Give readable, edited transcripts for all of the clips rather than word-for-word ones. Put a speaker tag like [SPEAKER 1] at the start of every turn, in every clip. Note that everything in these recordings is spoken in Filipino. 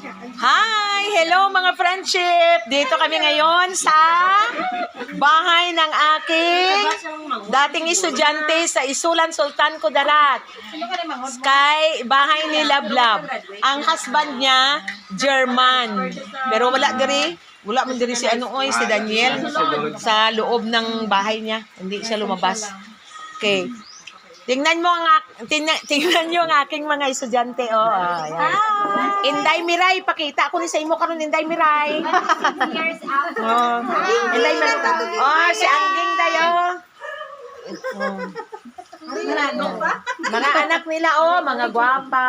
[SPEAKER 1] Hi! Hello mga friendship! Dito kami ngayon sa bahay ng aking dating estudyante sa Isulan Sultan Kudarat. Sky, bahay ni Lablab. Ang husband niya, German. Pero wala man diri si si Daniel sa loob ng bahay niya. Hindi siya lumabas. Okay. Tingnan niyo ang aking mga estudyante. Ayan. Inday Miray, pakita ako ni sa imo karon Inday Miray. Inday Miray. Si Angging dayo. Mga anak nila mga gwapa.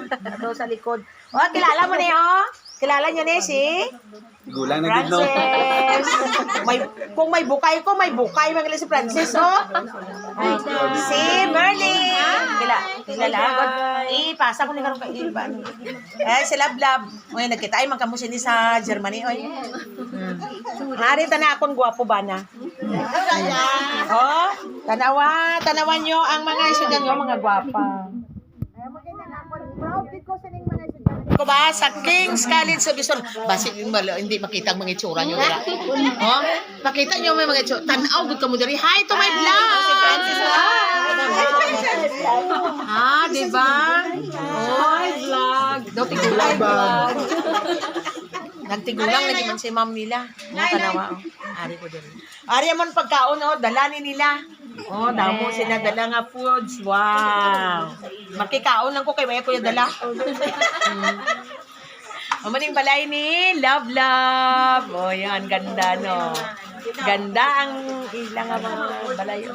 [SPEAKER 1] Ito sa likod. Kilala mo ni Kilala niyo ni si
[SPEAKER 2] Gulang na din, no?
[SPEAKER 1] Francis. Kung may bukay ko, may bukay. Magaling si Francis, Si Merlin. Kilala. Ipasa ko ni karong kaiba. Si Lablab. Nagkita ay magkamusin ni sa Germany. Harita na akong gwapo ba na? Tanawan nyo ang mga estudyante nyo, mga gwapa. Proud ko sa ning mga ko ba sa King's College sa Bison basi hindi makita ang mga itsura nyo dira. Pakita nyo may mga itsura. Tanaw gud ka mo diri. Hi to my vlog. Si Francis. Di ba? Hi vlog. Do tigulang vlog. Nagtigulang lagi man si ma'am nila. Tanawa. Ari ko diri. Ari man pagkaon dala ni nila. Damo sila dala nga foods. Wow. Makikaon lang ko kay may kuya dala. Maning balay ni Love. Yan, ganda no. Ganda ang ilang mga balay.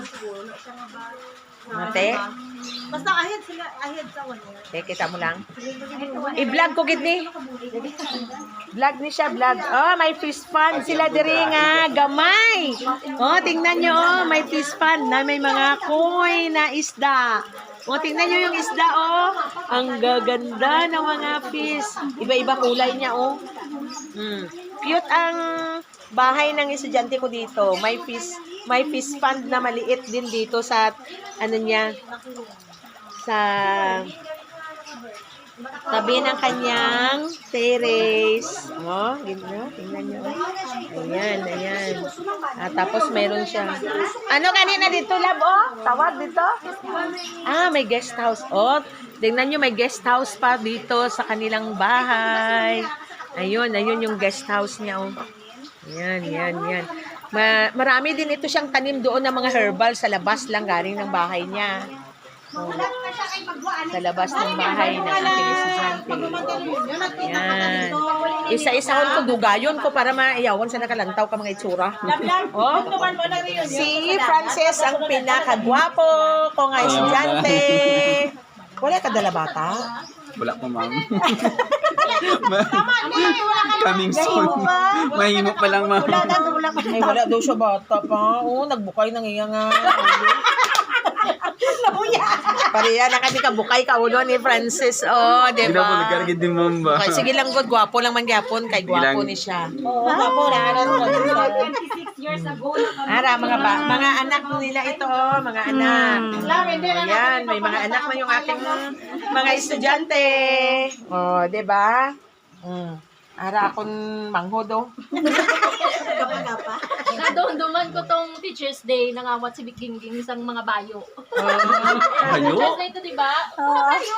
[SPEAKER 1] Mate.
[SPEAKER 3] Basta ahead sa one.
[SPEAKER 1] Kita mo lang. I-vlog ko gid ni. Vlog ni siya, vlog. May fish pan sila diri nga gamay. Tingnan nyo, may fish pan na may mga koy na isda. Tingnan nyo yung isda, Ang gaganda ng mga fish. Iba-iba kulay niya, Cute ang bahay ng estudyante ko dito. May fish pond na maliit din dito sa sa tabi ng kanyang terrace. Tingnan nyo. Ayan. Tapos meron siya. Ano kanina dito, Lab, Tawag dito? May guest house. Tingnan nyo, may guest house pa dito sa kanilang bahay. Ayun yung guest house niya, Yan. Marami din ito siyang tanim doon ng mga herbal sa labas lang galing ng bahay niya. Sa labas ng bahay ng aking estudyante. Yan. Isa-isahon ko, dugayon ko para maiyawan sa nakalantaw ka mga itsura. Si Francis ang pinakagwapo kong estudyante. Wala ka dala bata?
[SPEAKER 2] Wala pa, ma'am. Coming soon. Mahimo pa lang, ma'am.
[SPEAKER 1] Wala daw siya bata pa. Nagbukay nang iya nga. Pariya na kasi kabukay ka ulo ni Francis. Di
[SPEAKER 2] Hindi na po
[SPEAKER 1] ba?
[SPEAKER 2] nagkaragid din, ma'am ba?
[SPEAKER 1] Okay, sige lang good, gwapo lang man gyapon kay gwapo ni siya. Gwapo na mga anak nila ito, mga anak. Ayan, may mga anak na yung ating mga estudyante. Di ba? Ara akong manghodo.
[SPEAKER 4] Nadumduman ko tong Teacher's Day, nangawat si Bikingking isang mga bayo.
[SPEAKER 2] Bayo?
[SPEAKER 4] Teacher's Day ito, diba? Bayo,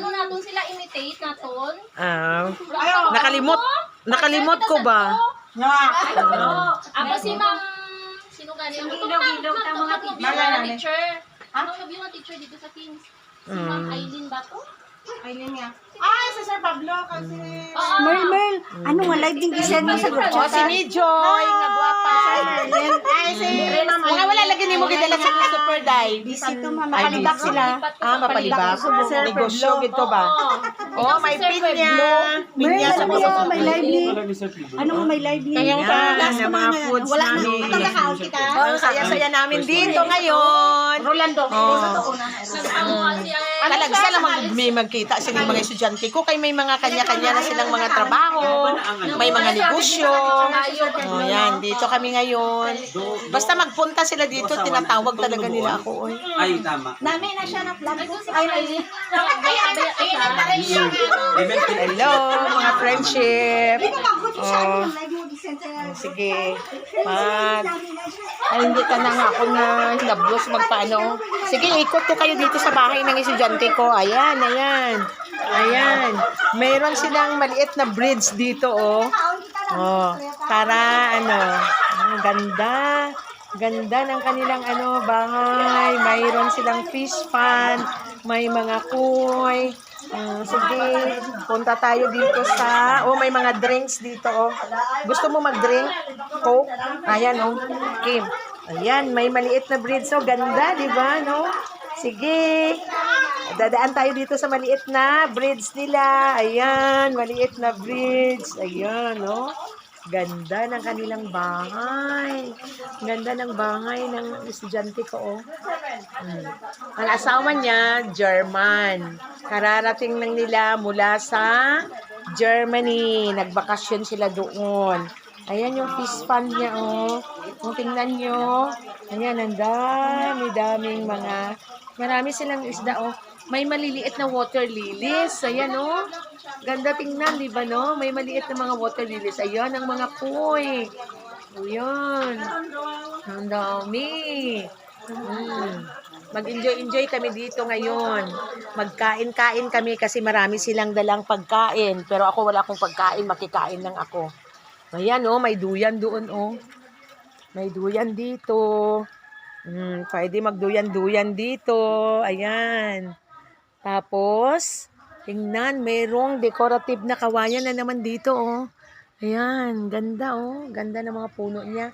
[SPEAKER 4] natin sila imitate naton.
[SPEAKER 1] Nakalimot ko ba?
[SPEAKER 4] Ako si Ma'am, sino ganyan? Mga teacher. Anong nabi yung teacher dito sa Kings? Si Ma'am Aileen ba to?
[SPEAKER 3] Aileen niya. Si Sir Pablo kasi.
[SPEAKER 5] Merl, ano nga live din gisan mo sa group chat?
[SPEAKER 1] Si Mijoy, nga gwapa.
[SPEAKER 3] Si
[SPEAKER 1] Mga wala lagi ni mo gidala sa super dive.
[SPEAKER 5] Bisito makalibak sila.
[SPEAKER 1] Mapalibak. Negosyo gito ba? May pinya.
[SPEAKER 5] Merl, ano mo may live ni? Ano mo may live ni?
[SPEAKER 1] Kaya sa mga foods namin. Saya-saya namin dito ngayon.
[SPEAKER 3] Rolando.
[SPEAKER 4] Nagpanguha si
[SPEAKER 1] Talagsa lang may magkita silang mga estudyante ko kay may mga kanya-kanya na silang mga trabaho, may mga negosyo. Oh, yan, dito kami ngayon. Basta magpunta sila dito, tinatawag talaga nila ako. Oy.
[SPEAKER 2] Ay, tama.
[SPEAKER 3] Nami na siya na plan.
[SPEAKER 1] Hello, mga friendship. Oh, sige. Ay, hindi ka na nga ako na nablos magpaano. Sige, ikot ko kayo dito sa bahay ng estudyante ko. Ayan, ayan. Ayan. Mayroon silang maliit na bridge dito, oh. Oh, para ano. Ang ganda. Ganda ng kanilang bahay. Mayroon silang fish pond. May mga koi. Sige, punta tayo dito sa... Oh, may mga drinks dito, oh. Gusto mo mag-drink? Coke? Ayan, oh. Okay. Ayan, may maliit na bridge. So, ganda, di ba, no? Sige. Dadaan tayo dito sa maliit na bridge nila. Ayan, maliit na bridge. Ayan, no? Ganda ng kanilang bahay. Ganda ng bahay ng estudyante ko, oh. Ang asawa niya, German. Kararating lang nila mula sa Germany. Nagbakasyon sila doon. Ayan yung fish pond niya, oh. Kung tingnan nyo. Ayan, ang dami-daming marami silang isda, oh. May maliliit na water lilies. Ayan, oh. Ganda tingnan, di ba, no? May maliit na mga water lilies. Ayan, ang mga koi. Ayan. Ang dami. Mag-enjoy kami dito ngayon. Magkain-kain kami kasi marami silang dalang pagkain. Pero ako wala akong pagkain, makikain lang ako. Ayan, oh, may duyan doon, oh. May duyan dito. Pwede magduyan-duyan dito. Ayan. Tapos, tingnan, mayroong decorative na kawayan na naman dito, oh. Ayan, ganda, oh. Ganda ng mga puno niya.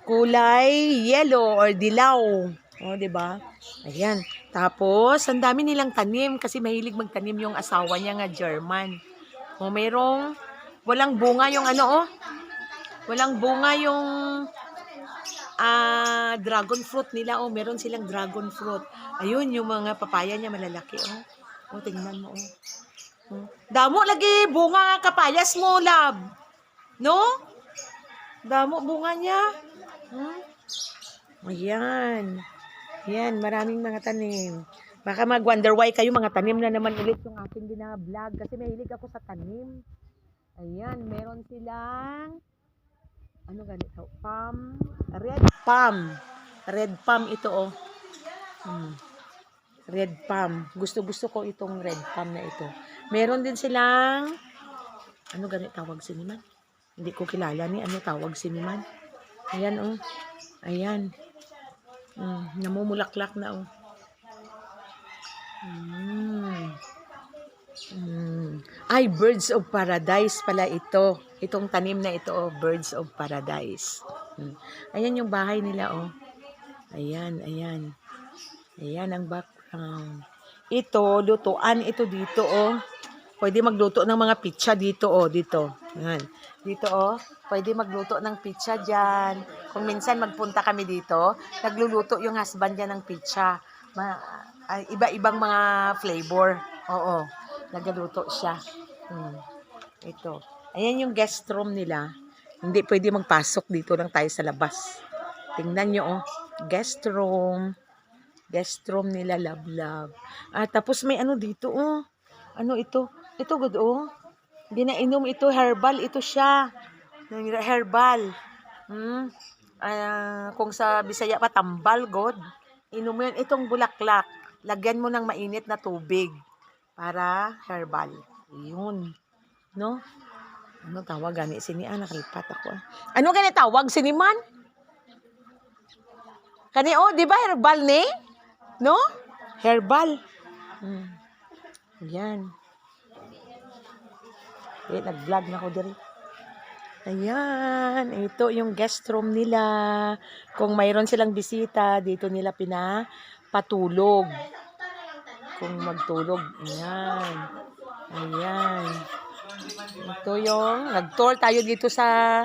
[SPEAKER 1] Kulay yellow or dilaw. Oh, 'di ba? Ayan. Tapos, ang dami nilang tanim kasi mahilig magtanim yung asawa niya nga German. Oh, mayroong walang bunga yung oh. Walang bunga yung dragon fruit nila, oh. Meron silang dragon fruit. Ayun, yung mga papaya niya malalaki, oh. Oh, tingnan mo, oh. Oh. Damo lagi bunga nga kapayas mo, love. No? Damo bunga niya. Ayan. Ayan, maraming mga tanim. Baka mag-wonder why kayo, mga tanim na naman ulit yung aking bina-vlog. Kasi mahilig ako sa tanim. Ayan, meron silang ganito? Palm. Red palm. Red palm ito, oh. Red palm. Gusto ko itong red palm na ito. Meron din silang ganito tawag siniman? Hindi ko kilala ni tawag siniman. Ayan, oh. Ayan. Namumulaklak na, oh. Ay, birds of paradise pala ito. Itong tanim na ito, oh. Birds of paradise. Ayan yung bahay nila, oh. Ayan, ayan. Ayan ang background. Ito, lutuan ito dito, oh. Pwede magluto ng mga pizza dito, oh. Dito. Ayan. Dito, oh. Pwede magluto ng pizza dyan. Kung minsan magpunta kami dito, nagluluto yung husband niya ng pizza. Iba-ibang mga flavor. Oo. Nagluto siya. Ito. Ayan yung guest room nila. Hindi pwede magpasok. Dito lang tayo sa labas. Tingnan nyo, oh. Guest room. Guest room nila, love. Tapos may dito, oh. Ano ito? Ito, good, oh. Ginainom ito, herbal. Ito siya. Herbal. Kung sa Bisaya pa, tambal, god. Inom mo yan. Itong bulaklak. Lagyan mo ng mainit na tubig. Para herbal. Yun. No? Ano tawag gani? Nakalipat ako. Ano gani tawag? Siniman? Kani, oh, di ba herbal ni? No? Herbal. Yan. Nag-vlog na ako diri. Ayan. Ito yung guest room nila. Kung mayroon silang bisita, dito nila pinapatulog. Kung magtulog. Ayan. Ayan. Ito yung nag-tour tayo dito sa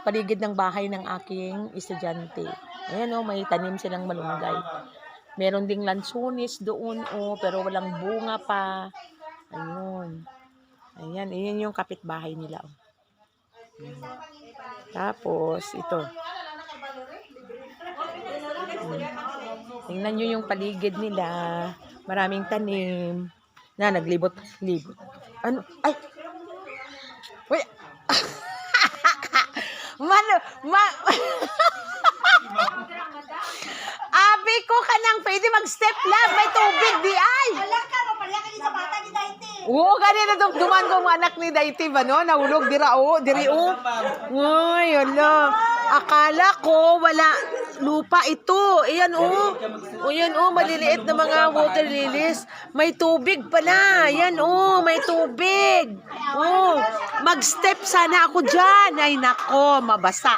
[SPEAKER 1] paligid ng bahay ng aking estudyante. Ayan, oh, may tanim silang malunggay. Meron ding lansunis doon, oh, pero walang bunga pa. Ayun. Ayan, iyan yung kapitbahay nila. Oh. Tapos, ito. Tingnan nyo yung paligid nila. Maraming tanim. Na, naglibot-libot. Ano? Ay! Wait! Abi ko ka nang pwede mag-step lang. May tubig di ay!
[SPEAKER 5] Alam ka, mapalya ka sa bata ni Daite.
[SPEAKER 1] Oo, ganito duman ko ang anak ni Daiti ba, no? Nahulog, diri o. Ay, ala. Akala ko wala lupa ito. Ayan, oh. Ayan, oh, maliliit na mga water lilies. May tubig pala. Ayan, oh, may tubig. Oh, mag-step sana ako dyan. Ay, nako, mabasa.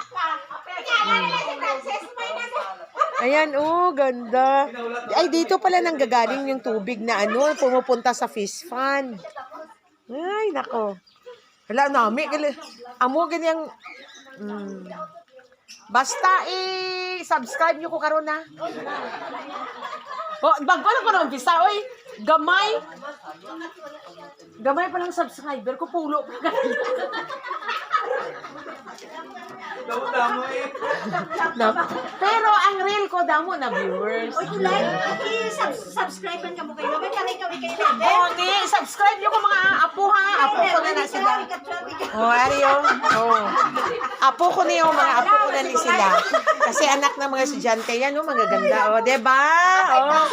[SPEAKER 1] Ayan, oh, ganda. Ay, dito pala nanggagaling yung tubig na ano, pumupunta sa fish pond. Ay, nako. Wala, nami. Amo, ganyang... Basta, subscribe nyo ko karon na. Oh, bago lang ko na umpisa, oy. Gamay. Gamay pa lang subscriber ko, pulo pa ganun.
[SPEAKER 2] Damo eh.
[SPEAKER 1] Pero ang real ko damo na viewers.
[SPEAKER 5] O, like, i-subscribe ka mo kayo. May karay ka, may kayo.
[SPEAKER 1] Oh, di, subscribe nyo ko mga apo ha. Apo ko na na sila. Oh, ariyo. Oh. Apo ko na yung mga apo ko na ni sila. Kasi anak ng mga estudyante yan, oh, magaganda. Oh, diba? Oh.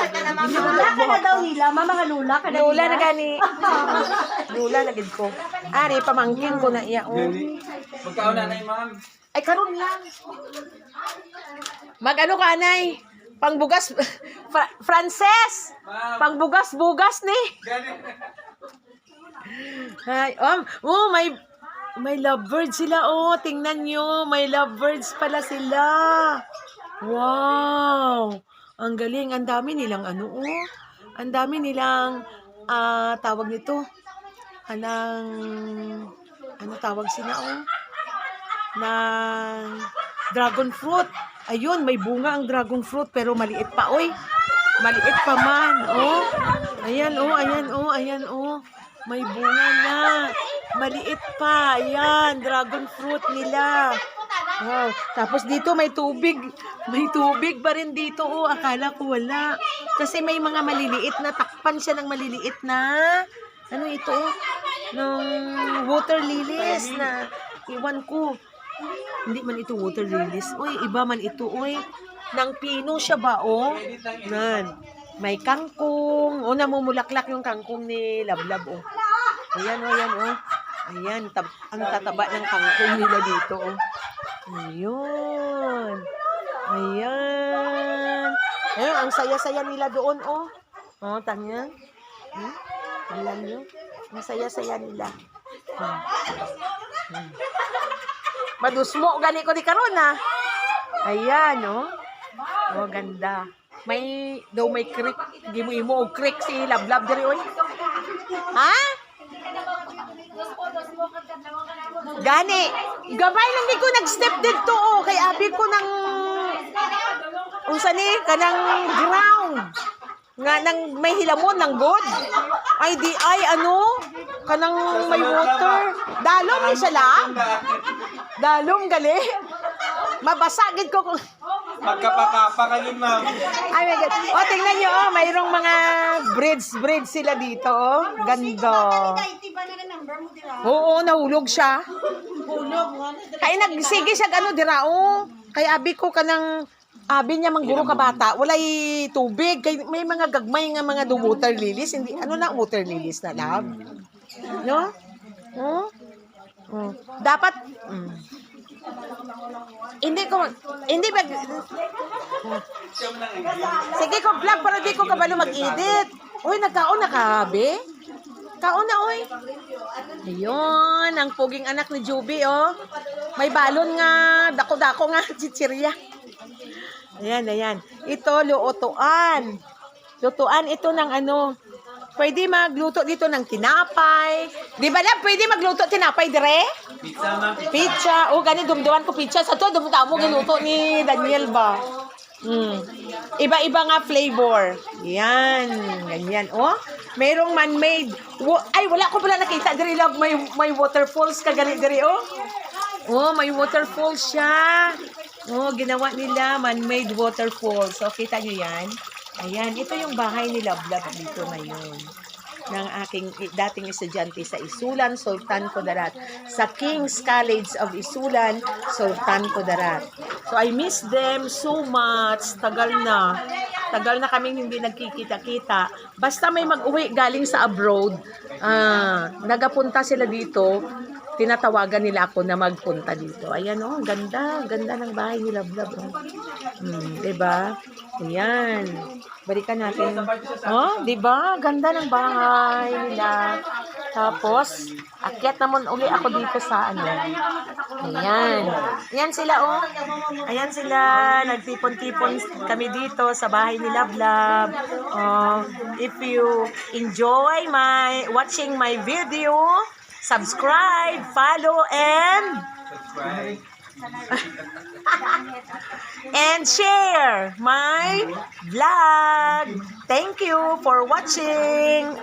[SPEAKER 5] Lula ka na daw nila, mga lula ka na nila.
[SPEAKER 1] Lula na gani. Lula na gid ko. Ari, pamangkin ko na iya. Oh.
[SPEAKER 2] Magkauna na ma'am.
[SPEAKER 1] Ay, karon lang. Mag-ano ka, Anay? Pangbugas, Frances! Pangbugas-bugas ni. Ay, may lovebirds sila, oh. Tingnan nyo, may lovebirds pala sila. Wow! Ang galing, ang dami nilang ano, oh. Ang dami nilang, tawag nito. Ano tawag sila, oh? Ng dragon fruit. Ayun, may bunga ang dragon fruit pero maliit pa, oy. Maliit pa man, oh. Ayan, oh, ayan, oh, ayan, oh. May bunga na. Maliit pa. Ayan, dragon fruit nila. Wow. Tapos dito may tubig. May tubig pa rin dito, oh. Akala ko wala. Kasi may mga maliliit na, takpan siya ng maliliit na, ano ito, oh? Ng water lilies na, iwan ko. Hindi man ito water lilies. Uy, iba man ito, uy. Nang pino siya ba, oh? Nan. May kangkong. O, namumulaklak yung kangkong ni Lablab, oh. Ayan, oh, ayan, oh. Ayan, ang tataba ng kangkong nila dito, oh. Ayun. Ayan. Ayun, ang saya-saya nila doon, oh. Oh, tanya. Alam nyo? Ang saya-saya nila. Madusmo, gani ko di karon na. Ayan, no? Oh, ganda. May creek. Gimo-imo og creek si Lablab diri, oy. Ha? Gani. Gabay lang di ko nag-step dito, oh. Kay abi ko ng... Unsa ni? Kanang ground. Nga nang may hilamon ng god. Ay, di ay, ano? Kanang may water. Dalom ni siya lang. Dalom gali. Mabasagid ko kung...
[SPEAKER 2] Magkapakapa kayo ma'am.
[SPEAKER 1] Ay my God. O, tingnan nyo, oh. Mayroong mga braids sila dito, oh. Ganda.
[SPEAKER 5] Daite ba na number mo dira?
[SPEAKER 1] Oo, nahulog siya. Kaya nagsige siya, ano, dira, oh. Kaya abi ko kanang... Abi niya mangguro ka bata, walay tubig. Kay may mga gagmay nga mga water lilies, hindi ano na water lilies na lab. No? Dapat hindi ba sige ko vlog para di ko kabalo mag-edit. Uy, nagkaon na ka, be? Kaon na, oy. Ayun, ang puging anak ni Juby, oh. May balon nga, dako-dako nga, chichirya. Ayan, ayan. Ito, lutuan. Lutuan ito ng ano. Pwede magluto dito ng tinapay. Di ba na pwede magluto tinapay dire?
[SPEAKER 2] Pizza ma'am.
[SPEAKER 1] Pizza. O, gani, dumduan ko pizza. Sa to, dumduan mo giluto ni Daniel ba? Iba-iba nga flavor. Yan. Ganyan. Oh, mayroong man-made. Ay, wala ko pala nakita. Diri love, may waterfalls ka gani diri, oh. Oh, may waterfalls siya. Oh, ginawa nila man-made waterfalls. So, kita nyo yan? Ayan, ito yung bahay ni Love dito ngayon. Ng aking dating estudyante sa Isulan, Sultan Kudarat. Sa King's College of Isulan, Sultan Kudarat. So, I miss them so much. Tagal na. Tagal na kaming hindi nagkikita-kita. Basta may mag-uwi galing sa abroad, nagapunta sila dito, tinatawagan nila ako na magpunta dito. Ayan, oh, ganda. Ganda ng bahay ni Love. Oh. Diba? Ayan. Balikan natin. Oh, diba? Ganda ng bahay nila. Tapos, akyat naman uli ako dito sa ano. Ayan. Ayan sila, oh. Ayan sila. Nagtipon-tipon kami dito sa bahay ni Love. Oh, if you enjoy watching my video, subscribe, follow, and share my vlog. Thank you for watching.